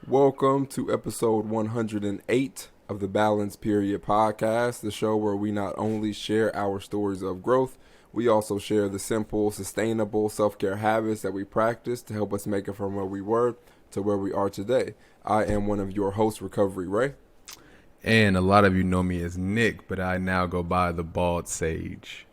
Welcome to episode 108 of the Balance Period podcast, the show where we not only share our stories of growth, we also share the simple, sustainable self-care habits that we practice to help us make it from where we were to where we are today. I am one of your hosts, Recovery Ray. And a lot of you know me as Nick, but I now go by the Bald Sage.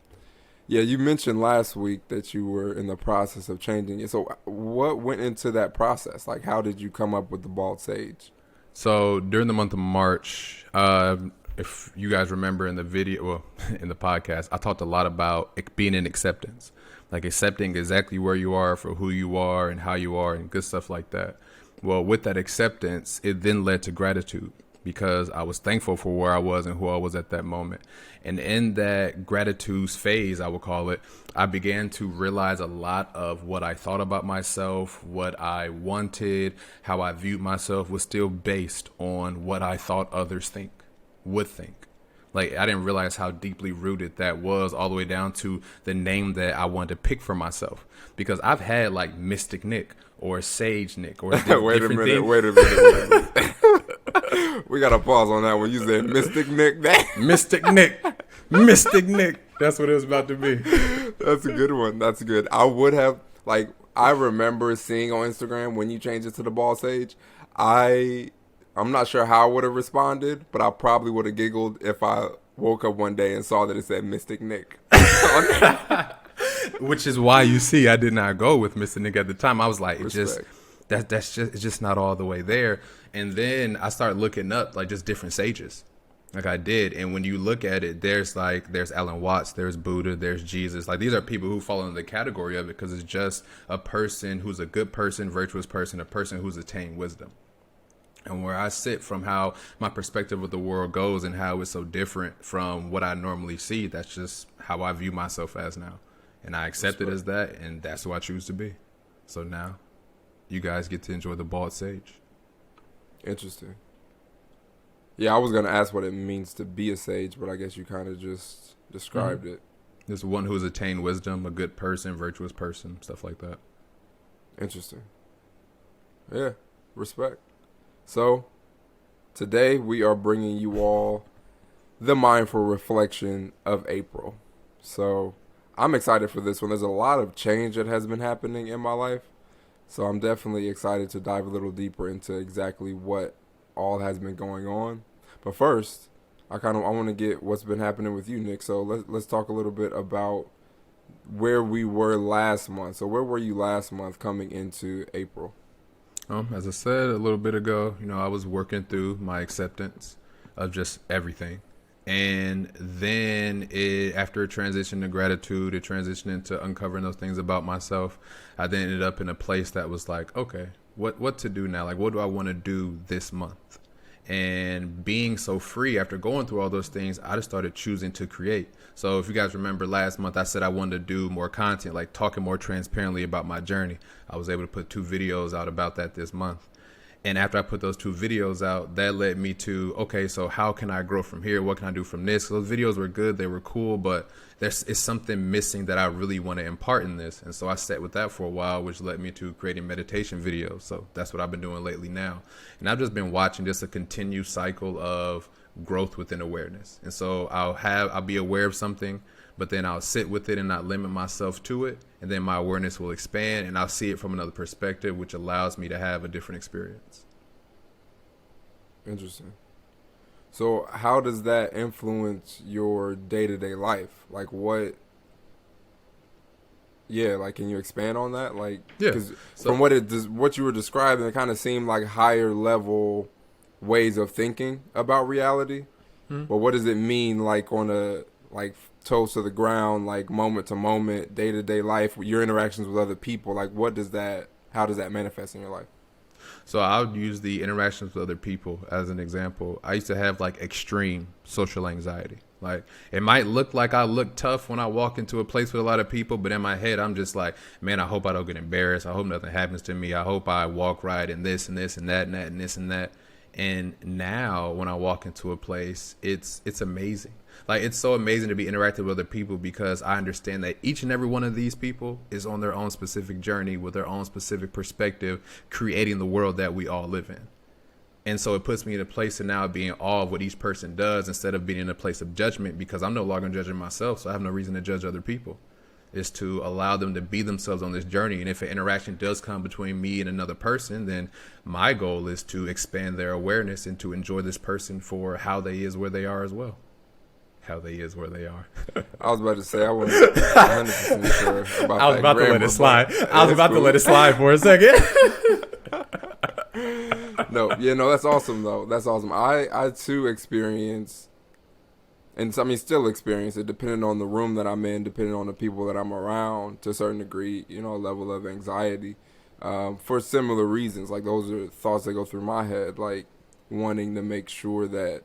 Yeah, you mentioned last week that you were in the process of changing it. So what went into that process? Like, how did you come up with the Bald Sage? So during the month of March, if you guys remember in the video, well, in the podcast, I talked a lot about being in acceptance, like accepting exactly where you are for who you are and how you are and good stuff like that. Well, with that acceptance, it then led to gratitude, because I was thankful for where I was and who I was at that moment. And in that gratitude phase, I would call it, I began to realize a lot of what I thought about myself, what I wanted, how I viewed myself was still based on what I thought others would think. Like, I didn't realize how deeply rooted that was, all the way down to the name that I wanted to pick for myself. Because I've had like Mystic Nick or Sage Nick or Wait a minute. We got to pause on that one. You said Mystic Nick. Mystic Nick. That's what it was about to be. That's a good one. That's good. I would have, I remember seeing on Instagram when you changed it to the Bald Sage. I'm not sure how I would have responded, but I probably would have giggled if I woke up one day and saw that it said Mystic Nick. Which is why you see I did not go with Mr. Nick at the time. I was like, Respect. it's just not all the way there. And then I started looking up like just different sages, like I did. And when you look at it, there's Alan Watts, there's Buddha, there's Jesus. Like, these are people who fall in the category of it because it's just a person who's a good person, virtuous person, a person who's attained wisdom. And where I sit from how my perspective of the world goes and how it's so different from what I normally see, that's just how I view myself as now. And I accept it as that, and that's who I choose to be. So now you guys get to enjoy the Bald Sage. Interesting. Yeah, I was going to ask what it means to be a sage, but I guess you kind of just described it. There's one who's attained wisdom, a good person, virtuous person, stuff like that. Interesting. Yeah, respect. So today we are bringing you all the mindful reflection of April. So I'm excited for this one. There's a lot of change that has been happening in my life. So I'm definitely excited to dive a little deeper into exactly what all has been going on. But first, I want to get what's been happening with you, Nick. So let's talk a little bit about where we were last month. So where were you last month coming into April? As I said a little bit ago, I was working through my acceptance of just everything. And then after it transitioned to gratitude, it transitioned into uncovering those things about myself. I then ended up in a place that was like, okay, what to do now? Like, what do I want to do this month? And being so free after going through all those things, I just started choosing to create. So if you guys remember last month, I said I wanted to do more content, like talking more transparently about my journey. I was able to put 2 videos out about that this month. And after I put those 2 videos out, that led me to, okay, so how can I grow from here? What can I do from this? So those videos were good. They were cool, but it's something missing that I really want to impart in this. And so I sat with that for a while, which led me to creating meditation videos. So that's what I've been doing lately now. And I've just been watching just a continued cycle of growth within awareness. And so I'll be aware of something, but then I'll sit with it and not limit myself to it. And then my awareness will expand and I'll see it from another perspective, which allows me to have a different experience. Interesting. So how does that influence your day-to-day life? Like can you expand on that? Because from what you were describing, it kind of seemed like higher level ways of thinking about reality. But what does it mean, like on a toes to the ground, like moment to moment, day to day life, your interactions with other people? Like, how does that manifest in your life? So I would use the interactions with other people as an example. I used to have like extreme social anxiety. Like, it might look like I look tough when I walk into a place with a lot of people, but in my head, I'm just like, man, I hope I don't get embarrassed. I hope nothing happens to me. I hope I walk right and this and this and that and that and this and that. And now when I walk into a place, it's amazing. Like, it's so amazing to be interactive with other people because I understand that each and every one of these people is on their own specific journey with their own specific perspective, creating the world that we all live in. And so it puts me in a place of now being awe of what each person does instead of being in a place of judgment, because I'm no longer judging myself, so I have no reason to judge other people. Is to allow them to be themselves on this journey. And if an interaction does come between me and another person, then my goal is to expand their awareness and to enjoy this person for how they is where they are as well. How they is where they are. I was about to say, I wasn't 100% sure about that. I was about to let it slide. I was about to let it slide for a second. No, that's awesome, though. That's awesome. I too experience, and I mean, still experience it, depending on the room that I'm in, depending on the people that I'm around, to a certain degree, a level of anxiety, for similar reasons. Like, those are thoughts that go through my head, like wanting to make sure that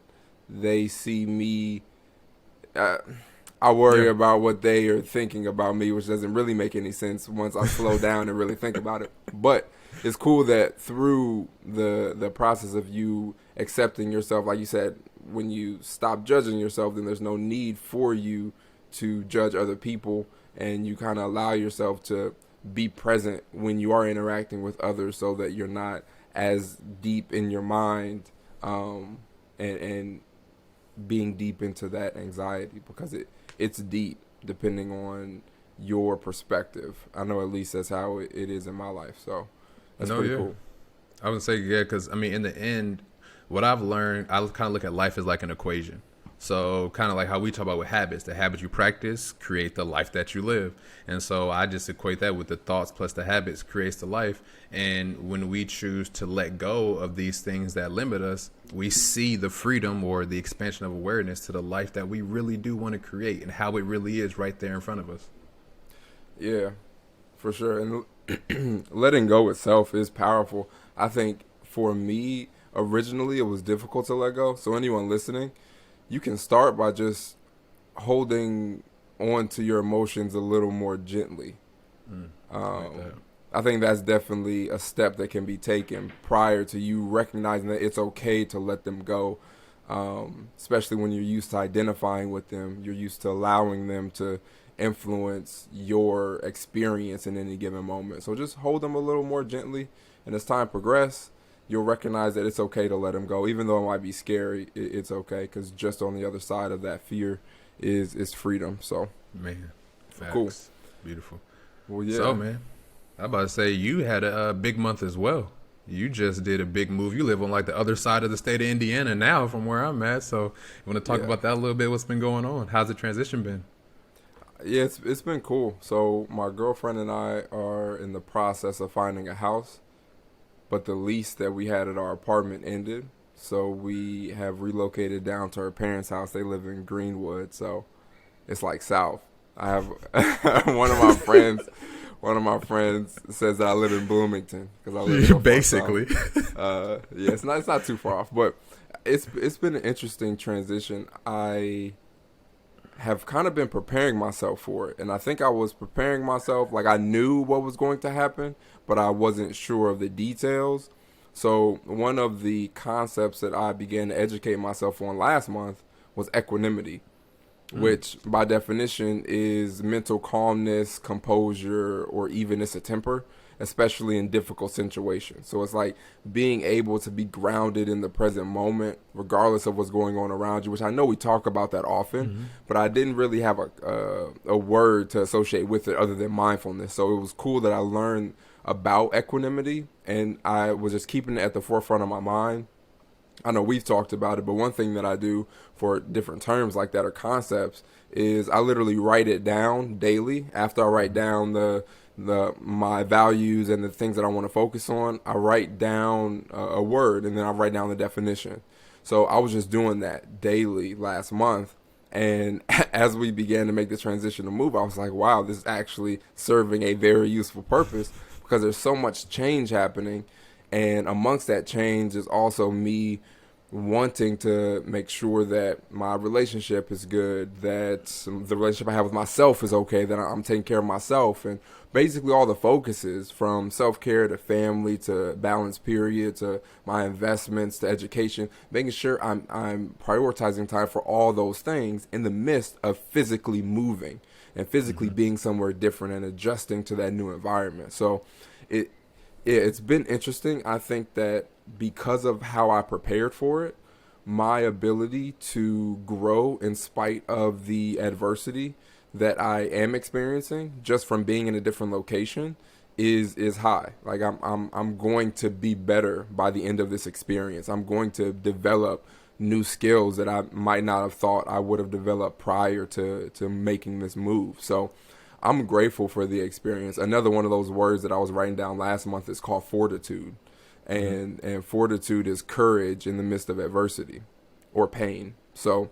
they see me. I worry about what they are thinking about me, which doesn't really make any sense once I slow down and really think about it. But it's cool that through the process of you accepting yourself, like you said, when you stop judging yourself, then there's no need for you to judge other people, and you kind of allow yourself to be present when you are interacting with others, so that you're not as deep in your mind and being deep into that anxiety, because it's deep depending on your perspective. I know at least that's how it is in my life, so that's pretty cool. I would say, yeah, because I mean, in the end, what I've learned, I kind of look at life as like an equation. So kind of like how we talk about with habits, the habits you practice create the life that you live. And so I just equate that with the thoughts plus the habits creates the life. And when we choose to let go of these things that limit us, we see the freedom or the expansion of awareness to the life that we really do want to create and how it really is right there in front of us. Yeah, for sure. And letting go itself is powerful. I think for me, originally it was difficult to let go. So anyone listening, you can start by just holding on to your emotions a little more gently. I think that's definitely a step that can be taken prior to you recognizing that it's okay to let them go, especially when you're used to identifying with them. You're used to allowing them to influence your experience in any given moment. So just hold them a little more gently, and as time progresses, you'll recognize that it's okay to let them go. Even though it might be scary, it's okay, because just on the other side of that fear is freedom. So, man, facts. Cool. Beautiful. Well, yeah. So, man, I'm about to say you had a big month as well. You just did a big move. You live on like the other side of the state of Indiana now from where I'm at. So you want to talk about that a little bit? What's been going on? How's the transition been? Yeah, it's been cool. So my girlfriend and I are in the process of finding a house, but the lease that we had at our apartment ended. So we have relocated down to her parents' house. They live in Greenwood, so it's like south. I have one of my friends says that I live in Bloomington because I live so basically. Yeah, it's not too far off, but it's been an interesting transition. I have kind of been preparing myself for it, and I think I was preparing myself like I knew what was going to happen, but I wasn't sure of the details. So one of the concepts that I began to educate myself on last month was equanimity, which by definition is mental calmness, composure, or evenness of temper, especially in difficult situations. So it's like being able to be grounded in the present moment, regardless of what's going on around you, which I know we talk about that often, but I didn't really have a word to associate with it other than mindfulness. So it was cool that I learned about equanimity, and I was just keeping it at the forefront of my mind. I know we've talked about it, but one thing that I do for different terms like that or concepts is I literally write it down daily. After I write down my values and the things that I want to focus on, I write down a word, and then I write down the definition. So I was just doing that daily last month. And as we began to make the transition to move, I was like, wow, this is actually serving a very useful purpose, because there's so much change happening. And amongst that change is also me wanting to make sure that my relationship is good, that the relationship I have with myself is okay, that I'm taking care of myself, and basically all the focuses from self-care to family to balance period to my investments to education, making sure I'm prioritizing time for all those things in the midst of physically moving and physically being somewhere different and adjusting to that new environment. So it it's been interesting. I think that because of how I prepared for it, my ability to grow in spite of the adversity that I am experiencing just from being in a different location is high. Like I'm going to be better by the end of this experience. I'm going to develop new skills that I might not have thought I would have developed prior to making this move. So I'm grateful for the experience. Another one of those words that I was writing down last month is called fortitude. And fortitude is courage in the midst of adversity or pain. So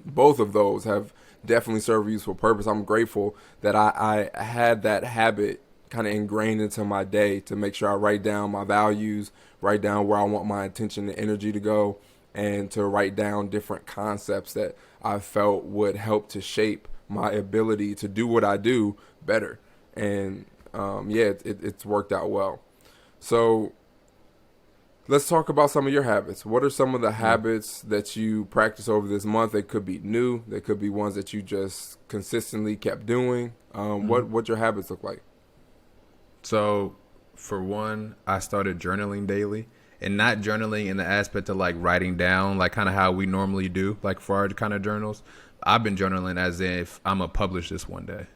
both of those have definitely served a useful purpose. I'm grateful that I had that habit kind of ingrained into my day to make sure I write down my values, write down where I want my attention and energy to go, and to write down different concepts that I felt would help to shape my ability to do what I do better. And it's worked out well. So let's talk about some of your habits. What are some of the habits that you practice over this month? They could be new. They could be ones that you just consistently kept doing. What your habits look like? So, for one, I started journaling daily, and not journaling in the aspect of like writing down, like kind of how we normally do, like for our kind of journals. I've been journaling as if I'm going to publish this one day.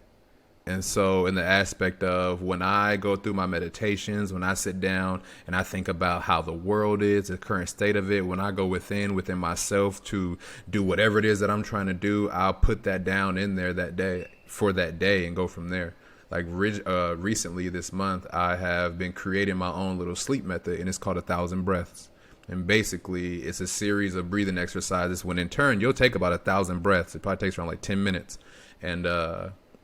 And so in the aspect of when I go through my meditations, when I sit down and I think about how the world is, the current state of it, when I go within myself to do whatever it is that I'm trying to do, I'll put that down in there that day for that day and go from there. Like recently this month, I have been creating my own little sleep method, and it's called 1,000 breaths. And basically, it's a series of breathing exercises when in turn, you'll take about 1,000 breaths. It probably takes around like 10 minutes. And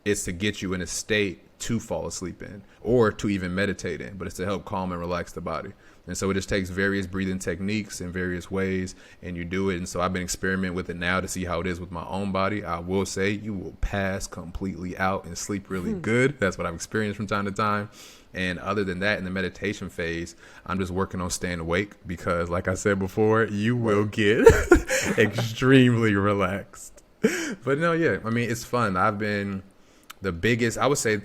it's to get you in a state to fall asleep in or to even meditate in, but it's to help calm and relax the body. And so it just takes various breathing techniques in various ways, and you do it. And so I've been experimenting with it now to see how it is with my own body. I will say you will pass completely out and sleep really good. That's what I've experienced from time to time. And other than that, in the meditation phase, I'm just working on staying awake because, like I said before, you will get extremely relaxed. But no, yeah, I mean, it's fun. I've been the biggest, I would say,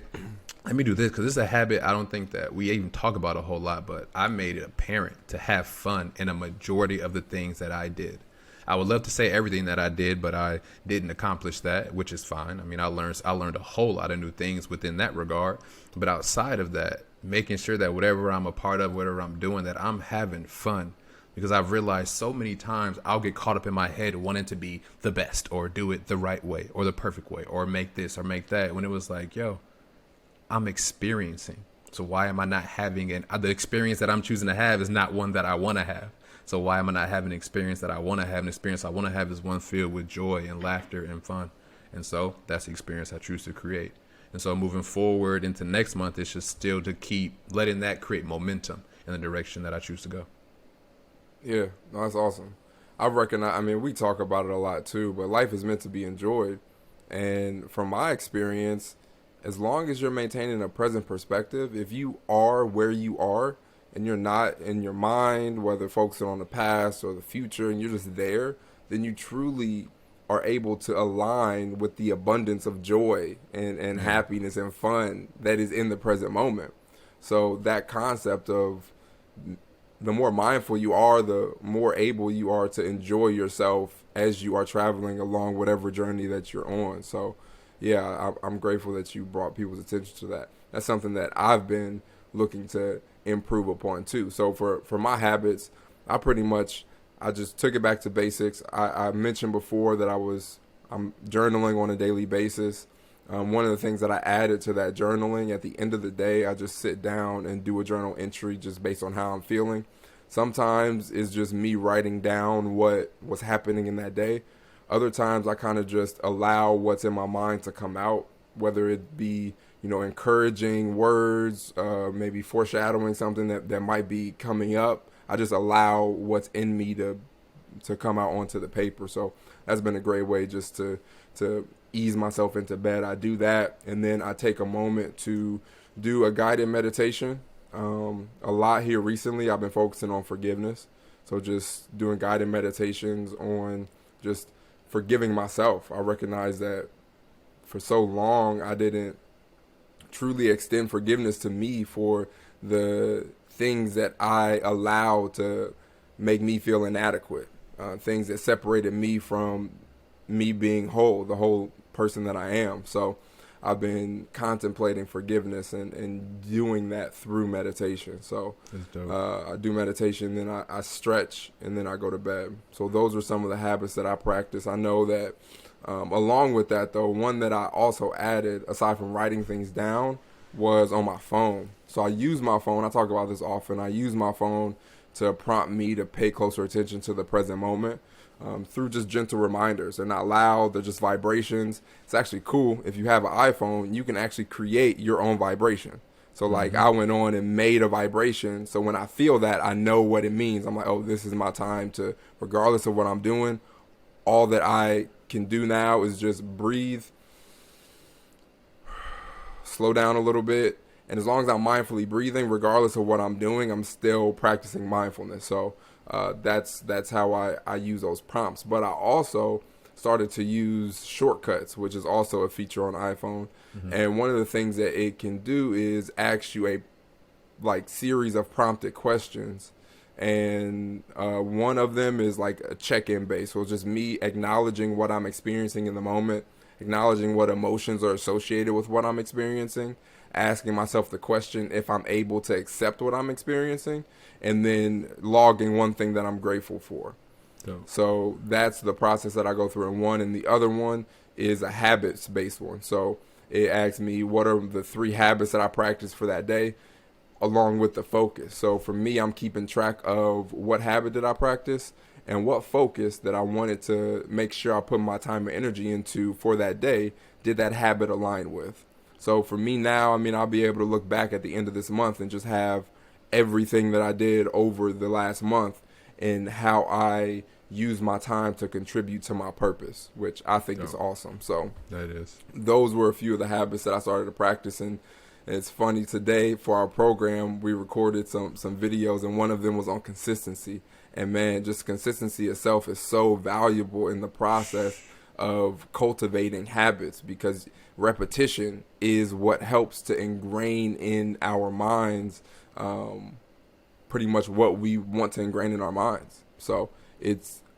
let me do this because this is a habit I don't think that we even talk about a whole lot, but I made it apparent to have fun in a majority of the things that I did. I would love to say everything that I did, but I didn't accomplish that, which is fine. I mean, I learned a whole lot of new things within that regard. But outside of that, making sure that whatever I'm a part of, whatever I'm doing, that I'm having fun. Because I've realized so many times I'll get caught up in my head wanting to be the best or do it the right way or the perfect way or make this or make that, when it was like, yo, I'm experiencing. So why am I not having the experience that I'm choosing to have is not one that I want to have. So why am I not having an experience that I want to have? An experience I want to have is one filled with joy and laughter and fun. And so that's the experience I choose to create. And so moving forward into next month, it's just still to keep letting that create momentum in the direction that I choose to go. Yeah, no, that's awesome. I recognize, I mean, we talk about it a lot too, but life is meant to be enjoyed. And from my experience, as long as you're maintaining a present perspective, if you are where you are and you're not in your mind, whether focusing on the past or the future, and you're just there, then you truly are able to align with the abundance of joy and happiness and fun that is in the present moment. So that concept of the more mindful you are, the more able you are to enjoy yourself as you are traveling along whatever journey that you're on. So, yeah, I'm grateful that you brought people's attention to that. That's something that I've been looking to improve upon too. So for my habits, I just took it back to basics. I mentioned before that I'm journaling on a daily basis. One of the things that I added to that journaling, at the end of the day, I just sit down and do a journal entry just based on how I'm feeling. Sometimes it's just me writing down what was happening in that day. Other times I kind of just allow what's in my mind to come out, whether it be, encouraging words, maybe foreshadowing something that might be coming up. I just allow what's in me to to come out onto the paper. So that's been a great way just to ease myself into bed. I do that, and then I take a moment to do a guided meditation. A lot here recently, I've been focusing on forgiveness. So just doing guided meditations on just forgiving myself. I recognize that for so long I didn't truly extend forgiveness to me for the things that I allowed to make me feel inadequate, things that separated me from me being whole, the whole person that I am. So I've been contemplating forgiveness and doing that through meditation. So I do meditation, then I stretch, and then I go to bed. So those are some of the habits that I practice. I know that along with that, though, one that I also added, aside from writing things down, was on my phone. So I use my phone. I talk about this often. I use my phone to prompt me to pay closer attention to the present moment. Through just gentle reminders. They're not loud, they're just vibrations. It's actually cool. If you have an iPhone, you can actually create your own vibration. So like I went on and made a vibration. So when I feel that, I know what it means. I'm like, oh, this is my time to, regardless of what I'm doing, all that I can do now is just breathe, slow down a little bit. And as long as I'm mindfully breathing, regardless of what I'm doing, I'm still practicing mindfulness. So that's how I use those prompts. But I also started to use shortcuts, which is also a feature on iPhone. And one of the things that it can do is ask you a series of prompted questions. And one of them is like a check-in base. So it's just me acknowledging what I'm experiencing in the moment, acknowledging what emotions are associated with what I'm experiencing, asking myself the question if I'm able to accept what I'm experiencing, and then logging one thing that I'm grateful for. Dope. So that's the process that I go through in one. And the other one is a habits-based one. So it asks me what are the 3 habits that I practice for that day, along with the focus. So for me, I'm keeping track of what habit did I practice and what focus that I wanted to make sure I put my time and energy into for that day, did that habit align with. So for me now, I mean, I'll be able to look back at the end of this month and just have everything that I did over the last month and how I use my time to contribute to my purpose, which I think is awesome. So that is. Those were a few of the habits that I started to practice. And it's funny, today for our program, we recorded some videos, and one of them was on consistency. And man, just consistency itself is so valuable in the process of cultivating habits, because repetition is what helps to ingrain in our minds pretty much what we want to ingrain in our minds. So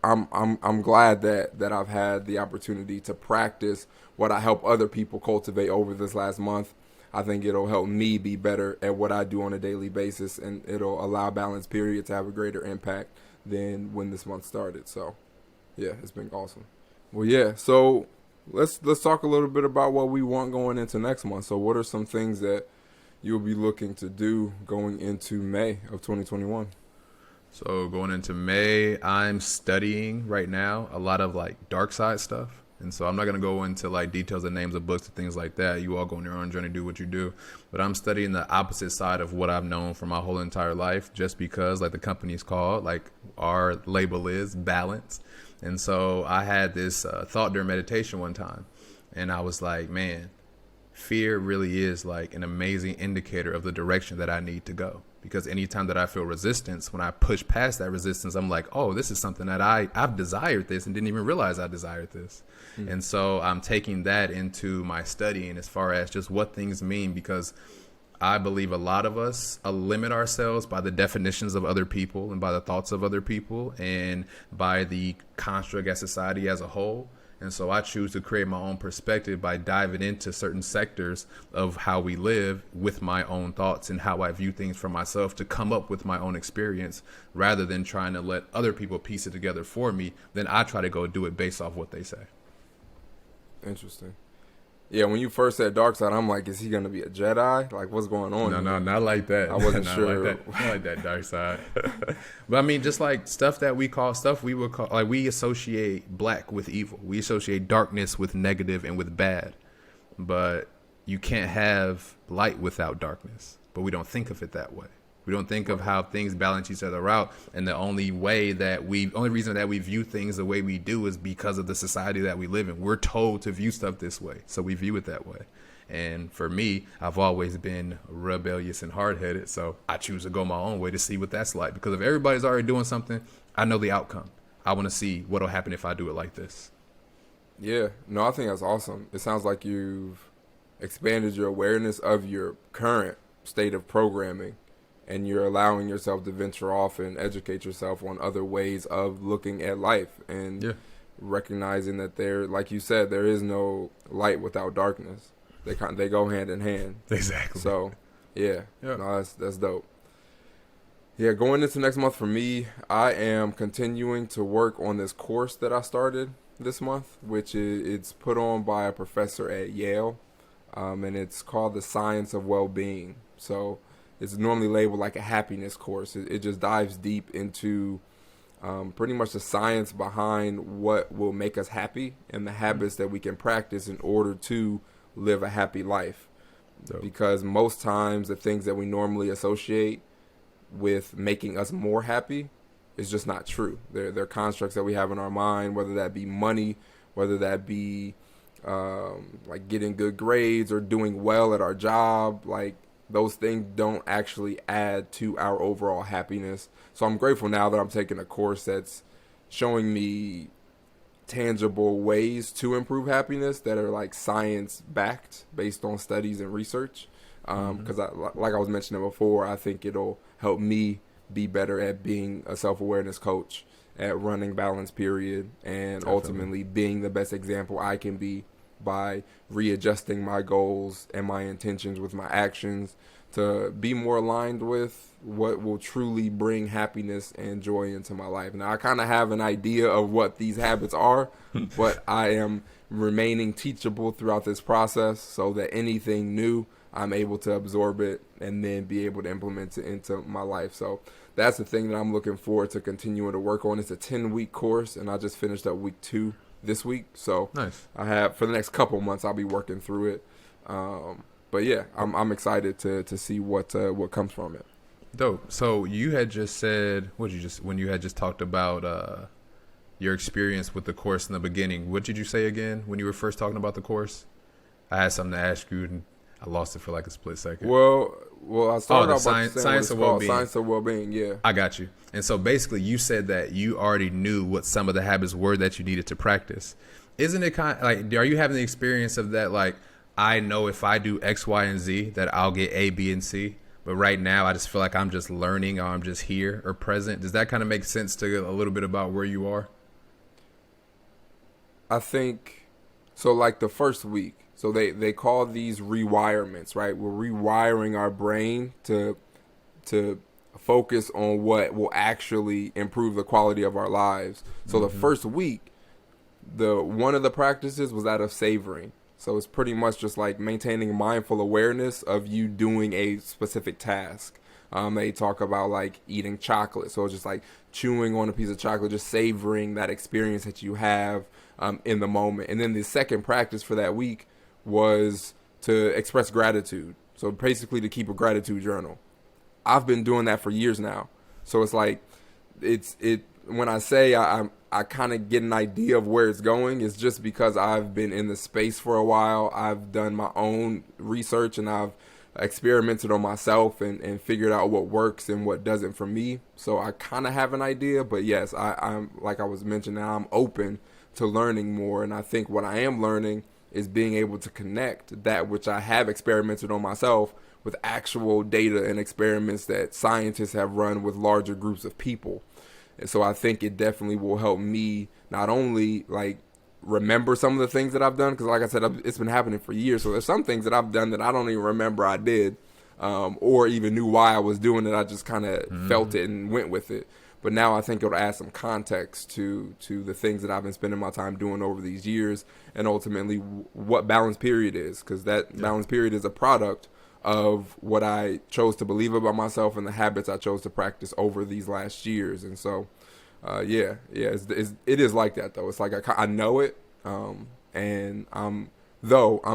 I'm glad that I've had the opportunity to practice what I help other people cultivate over this last month. I think it'll help me be better at what I do on a daily basis, and it'll allow Balance Period to have a greater impact than when this month started. So yeah, it's been awesome. Well, yeah, so let's talk a little bit about what we want going into next month. So what are some things that you'll be looking to do going into May of 2021? So going into May, I'm studying right now a lot of like dark side stuff. And so I'm not going to go into like details and names of books and things like that. You all go on your own journey, do what you do. But I'm studying the opposite side of what I've known for my whole entire life, just because like the company's called, like our label is balance. And so I had this thought during meditation one time, and I was like, man, fear really is like an amazing indicator of the direction that I need to go. Because anytime that I feel resistance, when I push past that resistance, I'm like, oh, this is something that I've desired this and didn't even realize I desired this. Mm-hmm. And so I'm taking that into my studying as far as just what things mean, because I believe a lot of us limit ourselves by the definitions of other people and by the thoughts of other people and by the construct as society as a whole. And so I choose to create my own perspective by diving into certain sectors of how we live with my own thoughts and how I view things for myself to come up with my own experience, rather than trying to let other people piece it together for me. Then I try to go do it based off what they say. Interesting. Yeah, when you first said dark side, I'm like, is he going to be a Jedi? Like, what's going on? No, not like that. I wasn't not sure. Not like that dark side. But I mean, just like stuff we would call, like we associate black with evil. We associate darkness with negative and with bad. But you can't have light without darkness. But we don't think of it that way. We don't think of how things balance each other out. And the only reason that we view things the way we do is because of the society that we live in. We're told to view stuff this way, so we view it that way. And for me, I've always been rebellious and hard-headed, so I choose to go my own way to see what that's like. Because if everybody's already doing something, I know the outcome. I want to see what'll happen if I do it like this. Yeah, no, I think that's awesome. It sounds like you've expanded your awareness of your current state of programming, and you're allowing yourself to venture off and educate yourself on other ways of looking at life, and recognizing that there, like you said, there is no light without darkness. They go hand in hand. Exactly. So, no, that's dope. Yeah, going into next month for me, I am continuing to work on this course that I started this month, which it's put on by a professor at Yale, and it's called The Science of Well-Being. So it's normally labeled like a happiness course. It just dives deep into pretty much the science behind what will make us happy and the habits that we can practice in order to live a happy life. Dope. Because most times the things that we normally associate with making us more happy is just not true. They're constructs that we have in our mind, whether that be money, whether that be like getting good grades or doing well at our job. Like, those things don't actually add to our overall happiness. So I'm grateful now that I'm taking a course that's showing me tangible ways to improve happiness that are like science backed, based on studies and research. Because like I was mentioning before, I think it'll help me be better at being a self-awareness coach, at running Balance Period, and ultimately being the best example I can be by readjusting my goals and my intentions with my actions to be more aligned with what will truly bring happiness and joy into my life. Now, I kind of have an idea of what these habits are, but I am remaining teachable throughout this process so that anything new, I'm able to absorb it and then be able to implement it into my life. So that's the thing that I'm looking forward to continuing to work on. It's a 10-week course, and I just finished up week 2 this week. So nice. I have, for the next couple months, I'll be working through it. But yeah, I'm excited to see what comes from it. Dope. So you had just said, when you had just talked about your experience with the course in the beginning, what did you say again when you were first talking about the course? I had something to ask you, and I lost it for like a split second. Well, I started out by saying science of well-being. Science of well-being, yeah. I got you. And so basically, you said that you already knew what some of the habits were that you needed to practice. Isn't it kind of like, are you having the experience of that? Like, I know if I do X, Y, and Z, that I'll get A, B, and C. But right now, I just feel like I'm just learning, or I'm just here or present. Does that kind of make sense to a little bit about where you are? I think so. Like the first week. So they call these rewirements, right? We're rewiring our brain to focus on what will actually improve the quality of our lives. So the first week, one of the practices was that of savoring. So it's pretty much just like maintaining mindful awareness of you doing a specific task. They talk about like eating chocolate. So it's just like chewing on a piece of chocolate, just savoring that experience that you have in the moment. And then the second practice for that week was to express gratitude. So basically to keep a gratitude journal. I've been doing that for years now. So it's like, when I say I kind of get an idea of where it's going, it's just because I've been in the space for a while. I've done my own research and I've experimented on myself and figured out what works and what doesn't for me. So I kind of have an idea, but yes, I'm like I was mentioning, I'm open to learning more. And I think what I am learning is being able to connect that which I have experimented on myself with actual data and experiments that scientists have run with larger groups of people. And so I think it definitely will help me not only like remember some of the things that I've done, because like I said, it's been happening for years. So there's some things that I've done that I don't even remember I did, or even knew why I was doing it. I just kind of felt it and went with it. But now I think it'll add some context to the things that I've been spending my time doing over these years, and ultimately what Balance Period is, because that Balance Period is a product of what I chose to believe about myself and the habits I chose to practice over these last years. And so, it is like that though. It's like I know it, and I'm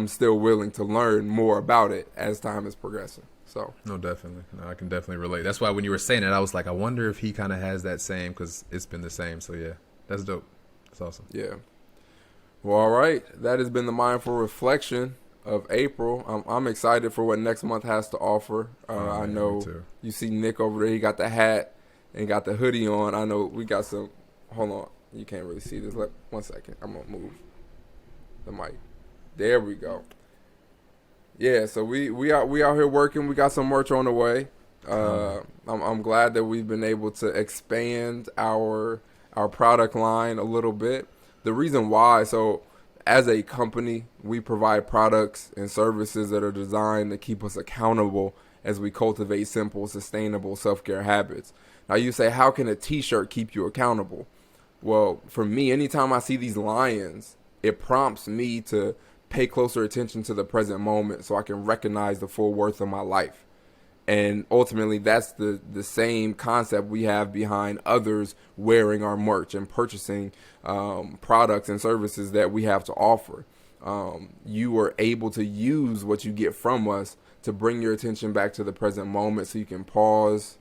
still willing to learn more about it as time is progressing. So No, definitely. No, I can definitely relate. That's why when you were saying it, I was like, I wonder if he kind of has that same, because it's been the same. So yeah, that's dope. That's awesome. yeah. Well, all right. That has been the mindful reflection of April. I'm excited for what next month has to offer. Oh, I man, me know too. you see Nick over there. He got the hat and got the hoodie on. I know we got some. Hold on. You can't really see this. 1 second. I'm going to move the mic. There we go. Yeah, so we out here working. We got some merch on the way. I'm glad that we've been able to expand our product line a little bit. The reason why, so as a company, we provide products and services that are designed to keep us accountable as we cultivate simple, sustainable self-care habits. Now you say, how can a t-shirt keep you accountable? Well, for me, anytime I see these lions, it prompts me to pay closer attention to the present moment so I can recognize the full worth of my life. And ultimately, that's the same concept we have behind others wearing our merch and purchasing products and services that we have to offer. You are able to use what you get from us to bring your attention back to the present moment so you can pause,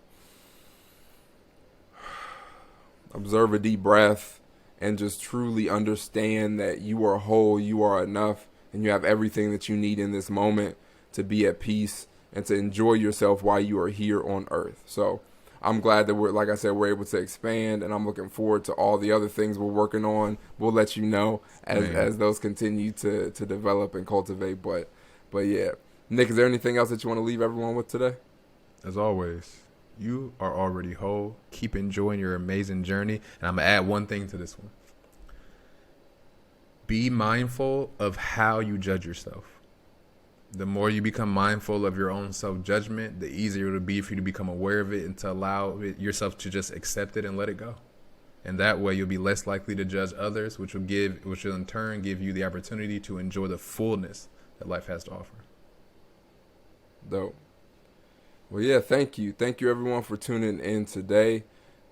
observe a deep breath, and just truly understand that you are whole, you are enough, and you have everything that you need in this moment to be at peace and to enjoy yourself while you are here on earth. So I'm glad that like I said, we're able to expand, and I'm looking forward to all the other things we're working on. We'll let you know as those continue to develop and cultivate. But yeah. Nick, is there anything else that you want to leave everyone with today? As always, you are already whole. Keep enjoying your amazing journey. And I'm going to add one thing to this one. Be mindful of how you judge yourself. The more you become mindful of your own self-judgment, the easier it'll be for you to become aware of it and to allow yourself to just accept it and let it go. And that way you'll be less likely to judge others, which will in turn give you the opportunity to enjoy the fullness that life has to offer. Dope. Well, yeah, thank you. Thank you, everyone, for tuning in today.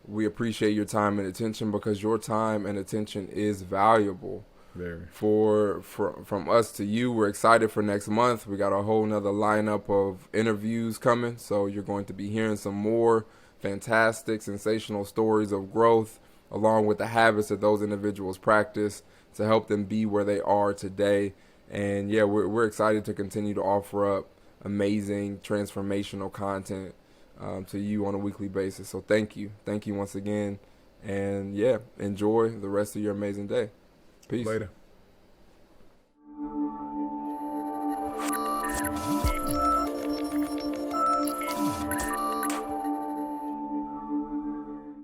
We appreciate your time and attention because your time and attention is valuable. Very. From us to you, we're excited for next month. We got a whole nother lineup of interviews coming, so you're going to be hearing some more fantastic, sensational stories of growth, along with the habits that those individuals practice to help them be where they are today. And yeah, we're excited to continue to offer up amazing, transformational content to you on a weekly basis. So thank you once again, and yeah, enjoy the rest of your amazing day. Peace. Later.